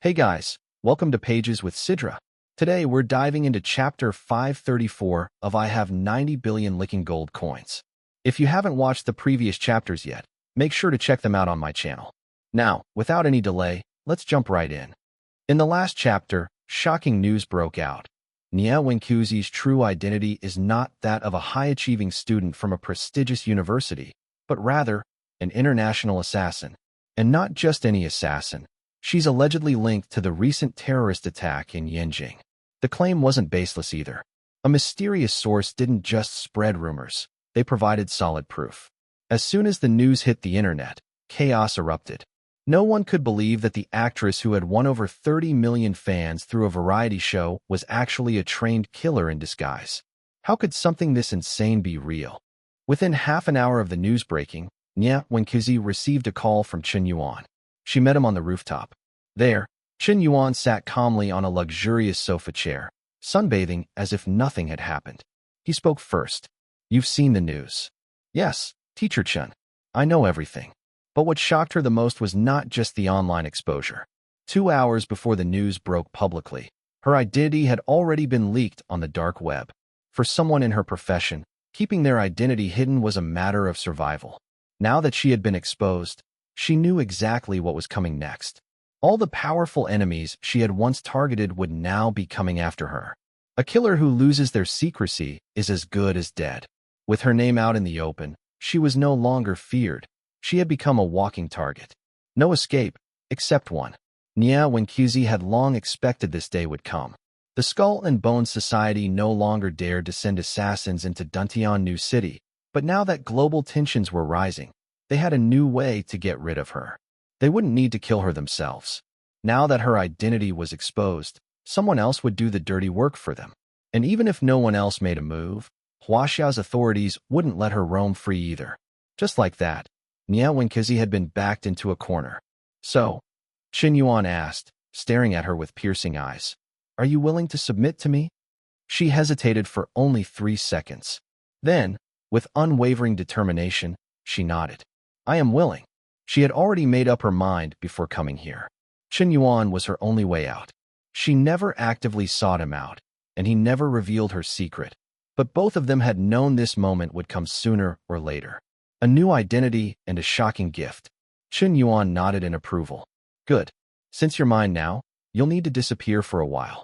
Hey guys, welcome to Pages with Sidra. Today we're diving into chapter 534 of I Have 90 Billion Licking Gold Coins. If you haven't watched the previous chapters yet, make sure to check them out on my channel. Now, without any delay, let's jump right in. In the last chapter, shocking news broke out. Nia Wenkuzi's true identity is not that of a high-achieving student from a prestigious university, but rather, an international assassin. And not just any assassin. She's allegedly linked to the recent terrorist attack in Yanjing. The claim wasn't baseless either. A mysterious source didn't just spread rumors, they provided solid proof. As soon as the news hit the internet, chaos erupted. No one could believe that the actress who had won over 30 million fans through a variety show was actually a trained killer in disguise. How could something this insane be real? Within half an hour of the news breaking, Nia Wenkuzi received a call from Qian Yuan. She met him on the rooftop. There, Qian Yuan sat calmly on a luxurious sofa chair, sunbathing as if nothing had happened. He spoke first. You've seen the news. Yes, Teacher Qian. I know everything. But what shocked her the most was not just the online exposure. 2 hours before the news broke publicly, her identity had already been leaked on the dark web. For someone in her profession, keeping their identity hidden was a matter of survival. Now that she had been exposed, she knew exactly what was coming next. All the powerful enemies she had once targeted would now be coming after her. A killer who loses their secrecy is as good as dead. With her name out in the open, she was no longer feared. She had become a walking target. No escape, except one. Nia Wenkuzi had long expected this day would come. The Skull and Bones Society no longer dared to send assassins into Duntian New City, but now that global tensions were rising, they had a new way to get rid of her. They wouldn't need to kill her themselves. Now that her identity was exposed, someone else would do the dirty work for them. And even if no one else made a move, Huaxia's authorities wouldn't let her roam free either. Just like that, Nia Wenkuzi had been backed into a corner. So, Qian Yuan asked, staring at her with piercing eyes, "Are you willing to submit to me?" She hesitated for only 3 seconds. Then, with unwavering determination, she nodded. "I am willing." She had already made up her mind before coming here. Qian Yuan was her only way out. She never actively sought him out, and he never revealed her secret. But both of them had known this moment would come sooner or later. A new identity and a shocking gift. Qian Yuan nodded in approval. "Good. Since you're mine now, you'll need to disappear for a while."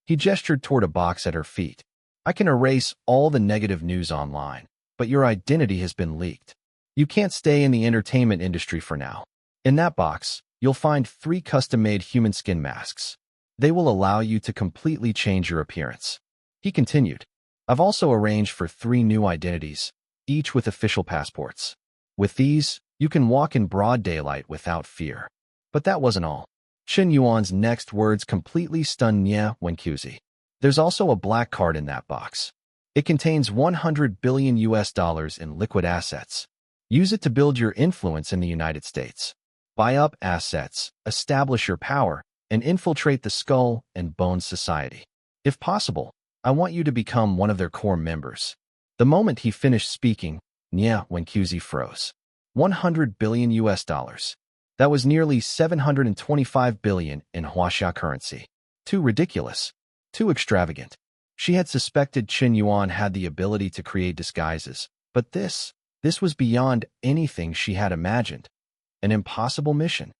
He gestured toward a box at her feet. "I can erase all the negative news online, but your identity has been leaked. You can't stay in the entertainment industry for now. In that box, you'll find 3 custom-made human skin masks. They will allow you to completely change your appearance." He continued, "I've also arranged for 3 new identities, each with official passports. With these, you can walk in broad daylight without fear." But that wasn't all. Qian Yuan's next words completely stunned Nia Wenkuzi. "There's also a black card in that box. It contains $100 billion in liquid assets. Use it to build your influence in the United States. Buy up assets, establish your power, and infiltrate the Skull and Bones Society. If possible, I want you to become one of their core members." The moment he finished speaking, Nia Wenkuzi froze. $100 billion. That was nearly 725 billion in Huaxia currency. Too ridiculous. Too extravagant. She had suspected Qian Yuan had the ability to create disguises, but this was beyond anything she had imagined. An impossible mission.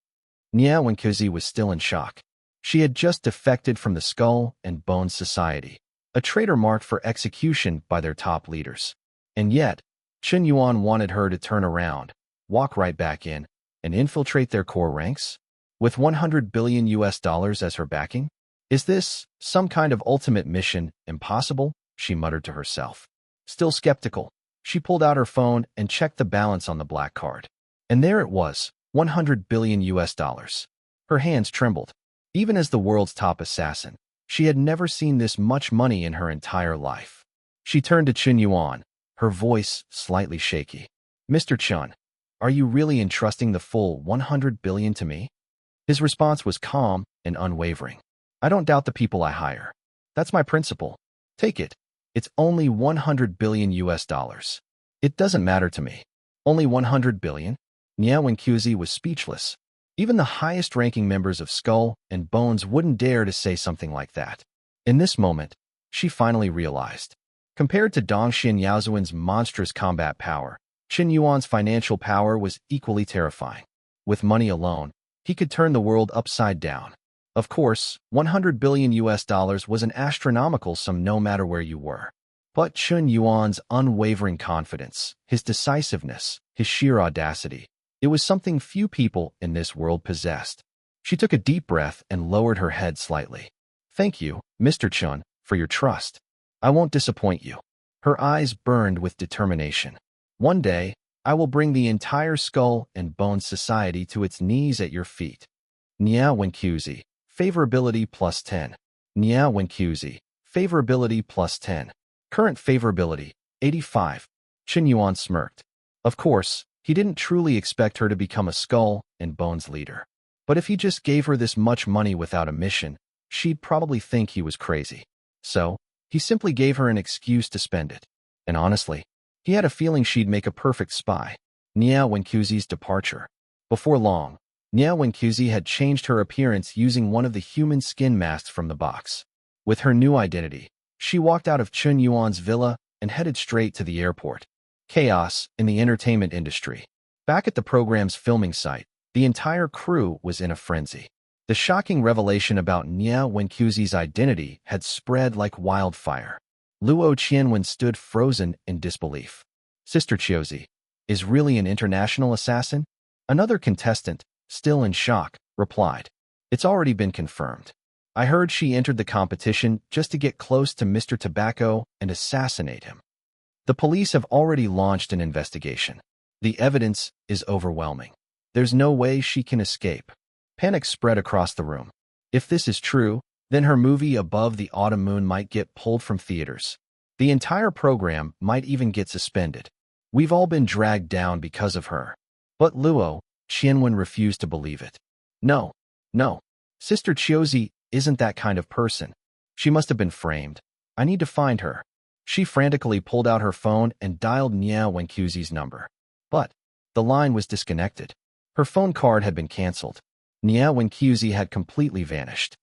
Nia Wenkuzi was still in shock. She had just defected from the Skull and Bones Society, a traitor marked for execution by their top leaders. And yet, Qian Yuan wanted her to turn around, walk right back in, and infiltrate their core ranks? With $100 billion as her backing? Is this some kind of ultimate mission impossible? She muttered to herself. Still skeptical, she pulled out her phone and checked the balance on the black card. And there it was, $100 billion. Her hands trembled. Even as the world's top assassin, she had never seen this much money in her entire life. She turned to Qian Yuan, her voice slightly shaky. "Mr. Qian, are you really entrusting the full $100 billion to me?" His response was calm and unwavering. "I don't doubt the people I hire. That's my principle. Take it. It's only $100 billion. It doesn't matter to me. Only $100 billion? Nia Wenkuzi was speechless. Even the highest-ranking members of Skull and Bones wouldn't dare to say something like that. In this moment, she finally realized. Compared to Dong Xin Yaozuan's monstrous combat power, Qin Yuan's financial power was equally terrifying. With money alone, he could turn the world upside down. Of course, $100 billion was an astronomical sum no matter where you were. But Qin Yuan's unwavering confidence, his decisiveness, his sheer audacity, it was something few people in this world possessed. She took a deep breath and lowered her head slightly. Thank you, Mr. Qin, for your trust. I won't disappoint you. Her eyes burned with determination. One day, I will bring the entire Skull and Bones society to its knees at your feet. Nia Wenqzi, favorability plus 10. Nia Wenqzi, favorability plus 10. Current favorability, 85. Qin Yuan smirked. Of course, he didn't truly expect her to become a Skull and Bones leader. But if he just gave her this much money without a mission, she'd probably think he was crazy. So, he simply gave her an excuse to spend it. And honestly, he had a feeling she'd make a perfect spy. Nia Wenqzi's departure. Before long, Nia Wenqzi had changed her appearance using one of the human skin masks from the box. With her new identity, she walked out of Qin Yuan's villa and headed straight to the airport. Chaos in the entertainment industry. Back at the program's filming site, the entire crew was in a frenzy. The shocking revelation about Nia Wenqzi's identity had spread like wildfire. Luo Qianwen stood frozen in disbelief. Sister Chiozi is really an international assassin? Another contestant, still in shock, replied. It's already been confirmed. I heard she entered the competition just to get close to Mr. Tobacco and assassinate him. The police have already launched an investigation. The evidence is overwhelming. There's no way she can escape. Panic spread across the room. If this is true, then her movie Above the Autumn Moon might get pulled from theaters. The entire program might even get suspended. We've all been dragged down because of her. But Luo Qianwen refused to believe it. No. Sister Chiozi isn't that kind of person. She must have been framed. I need to find her. She frantically pulled out her phone and dialed Nia Wenqzi's number. But the line was disconnected. Her phone card had been canceled. Nia Wenqzi had completely vanished.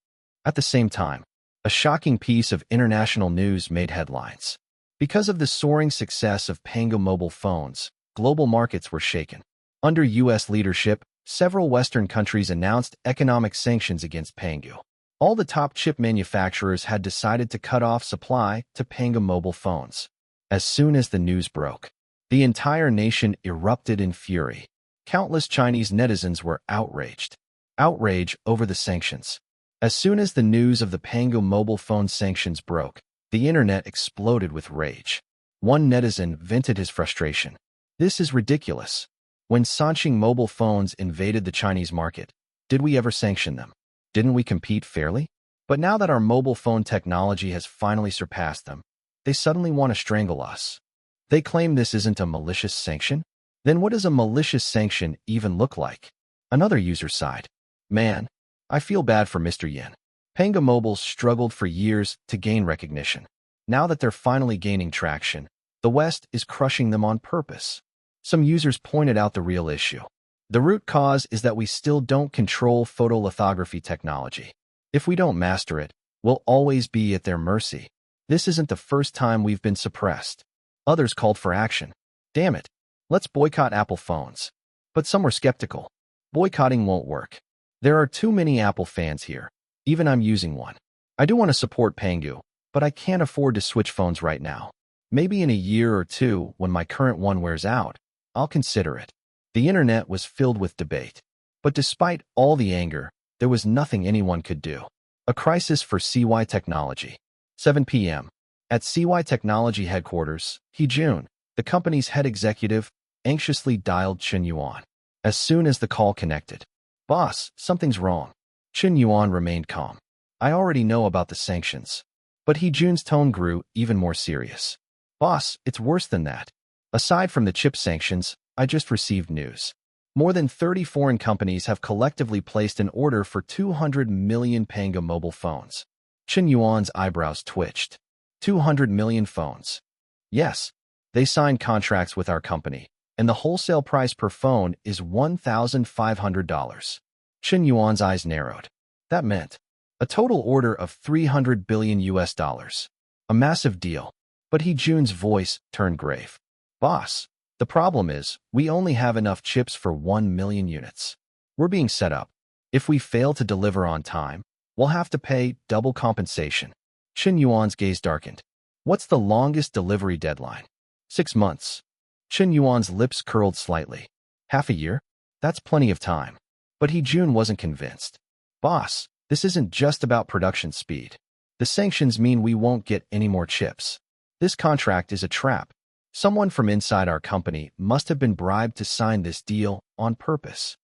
At the same time, a shocking piece of international news made headlines. Because of the soaring success of Pangu mobile phones, global markets were shaken. Under U.S. leadership, several Western countries announced economic sanctions against Pangu. All the top chip manufacturers had decided to cut off supply to Pangu mobile phones. As soon as the news broke, the entire nation erupted in fury. Countless Chinese netizens were outraged. Outrage over the sanctions. As soon as the news of the Pangu mobile phone sanctions broke, the internet exploded with rage. One netizen vented his frustration. This is ridiculous. When Sanqing mobile phones invaded the Chinese market, did we ever sanction them? Didn't we compete fairly? But now that our mobile phone technology has finally surpassed them, they suddenly want to strangle us. They claim this isn't a malicious sanction? Then what does a malicious sanction even look like? Another user sighed. Man, I feel bad for Mr. Yin. Pangu Mobile struggled for years to gain recognition. Now that they're finally gaining traction, the West is crushing them on purpose. Some users pointed out the real issue. The root cause is that we still don't control photolithography technology. If we don't master it, we'll always be at their mercy. This isn't the first time we've been suppressed. Others called for action. Damn it, let's boycott Apple phones. But some were skeptical. Boycotting won't work. There are too many Apple fans here. Even I'm using one. I do want to support Pangu, but I can't afford to switch phones right now. Maybe in a year or two, when my current one wears out, I'll consider it. The internet was filled with debate. But despite all the anger, there was nothing anyone could do. A crisis for CY Technology. 7 p.m. At CY Technology headquarters, Jun, the company's head executive, anxiously dialed Qin Yuan. As soon as the call connected, "Boss, something's wrong." Qin Yuan remained calm. "I already know about the sanctions." But Jun's tone grew even more serious. "Boss, it's worse than that. Aside from the chip sanctions, I just received news. More than 30 foreign companies have collectively placed an order for 200 million Pangu mobile phones." Qin Yuan's eyebrows twitched. 200 million phones. Yes, they signed contracts with our company, and the wholesale price per phone is $1,500. Qin Yuan's eyes narrowed. That meant a total order of 300 billion US dollars. A massive deal. But Jun's voice turned grave. Boss, the problem is, we only have enough chips for 1 million units. We're being set up. If we fail to deliver on time, we'll have to pay double compensation. Qin Yuan's gaze darkened. What's the longest delivery deadline? 6 months. Qin Yuan's lips curled slightly. Half a year? That's plenty of time. But Jun wasn't convinced. Boss, this isn't just about production speed. The sanctions mean we won't get any more chips. This contract is a trap. Someone from inside our company must have been bribed to sign this deal on purpose.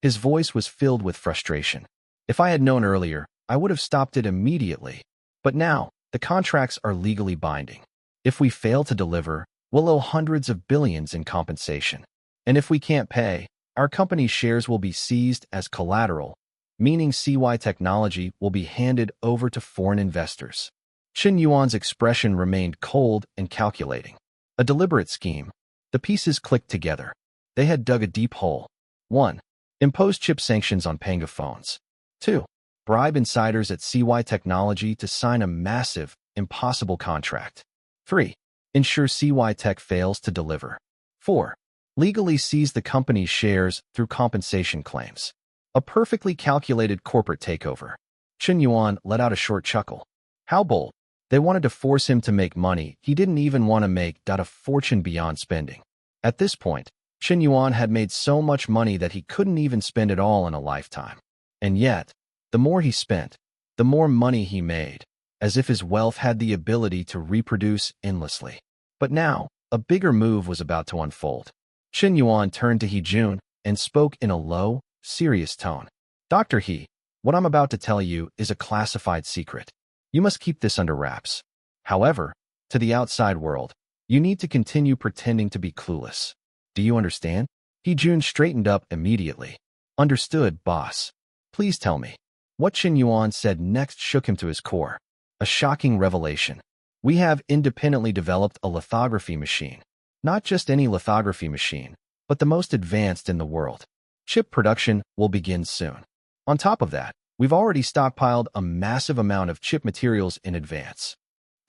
His voice was filled with frustration. If I had known earlier, I would have stopped it immediately. But now, the contracts are legally binding. If we fail to deliver, we'll owe hundreds of billions in compensation. And if we can't pay, our company's shares will be seized as collateral, meaning CY technology will be handed over to foreign investors. Qin Yuan's expression remained cold and calculating. A deliberate scheme. The pieces clicked together. They had dug a deep hole. 1. Impose chip sanctions on Panga phones. 2. Bribe insiders at CY Technology to sign a massive, impossible contract. 3. Ensure CY Tech fails to deliver. 4. Legally seize the company's shares through compensation claims. A perfectly calculated corporate takeover. Qin Yuan let out a short chuckle. How bold. They wanted to force him to make money he didn't even want to make. A fortune beyond spending. At this point, Qin Yuan had made so much money that he couldn't even spend it all in a lifetime. And yet, the more he spent, the more money he made, as if his wealth had the ability to reproduce endlessly. But now, a bigger move was about to unfold. Qin Yuan turned to Jun and spoke in a low, serious tone. Dr. He, what I'm about to tell you is a classified secret. You must keep this under wraps. However, to the outside world, you need to continue pretending to be clueless. Do you understand? Jun straightened up immediately. Understood, boss. Please tell me. What Qin Yuan said next shook him to his core. A shocking revelation. We have independently developed a lithography machine. Not just any lithography machine, but the most advanced in the world. Chip production will begin soon. On top of that, we've already stockpiled a massive amount of chip materials in advance.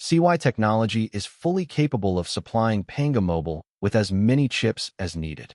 CY Technology is fully capable of supplying Panga Mobile with as many chips as needed.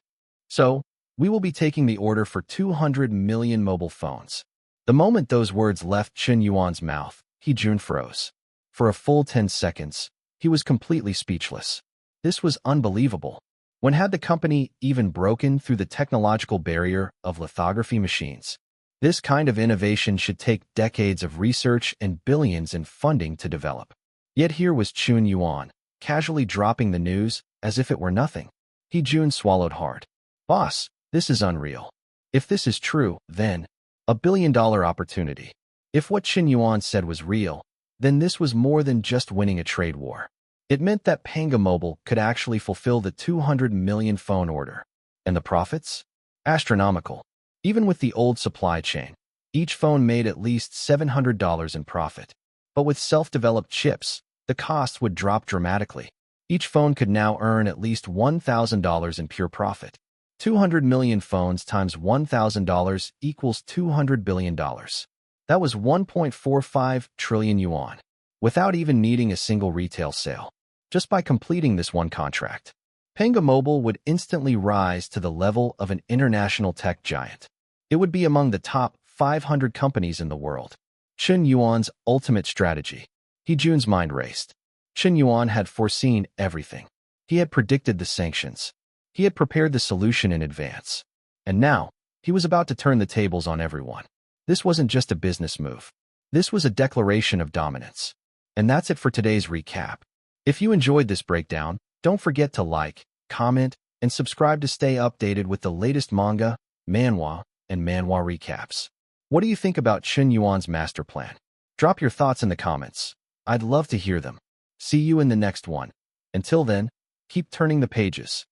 So, we will be taking the order for 200 million mobile phones. The moment those words left Qin Yuan's mouth, Jun froze. For a full 10 seconds, he was completely speechless. This was unbelievable. When had the company even broken through the technological barrier of lithography machines? This kind of innovation should take decades of research and billions in funding to develop. Yet here was Qin Yuan, casually dropping the news as if it were nothing. Jun swallowed hard. Boss, this is unreal. If this is true, then $1 billion opportunity. If what Qin Yuan said was real, then this was more than just winning a trade war. It meant that Panga Mobile could actually fulfill the 200 million phone order. And the profits? Astronomical. Even with the old supply chain, each phone made at least $700 in profit. But with self-developed chips, the cost would drop dramatically. Each phone could now earn at least $1,000 in pure profit. 200 million phones times $1,000 equals $200 billion. That was 1.45 trillion yuan, without even needing a single retail sale. Just by completing this one contract, Panga Mobile would instantly rise to the level of an international tech giant. It would be among the top 500 companies in the world. Qin Yuan's ultimate strategy. Jun's mind raced. Qin Yuan had foreseen everything. He had predicted the sanctions. He had prepared the solution in advance. And now, he was about to turn the tables on everyone. This wasn't just a business move. This was a declaration of dominance. And that's it for today's recap. If you enjoyed this breakdown, don't forget to like, comment, and subscribe to stay updated with the latest manga, manhwa, and manhwa recaps. What do you think about Qin Yuan's master plan? Drop your thoughts in the comments. I'd love to hear them. See you in the next one. Until then, keep turning the pages.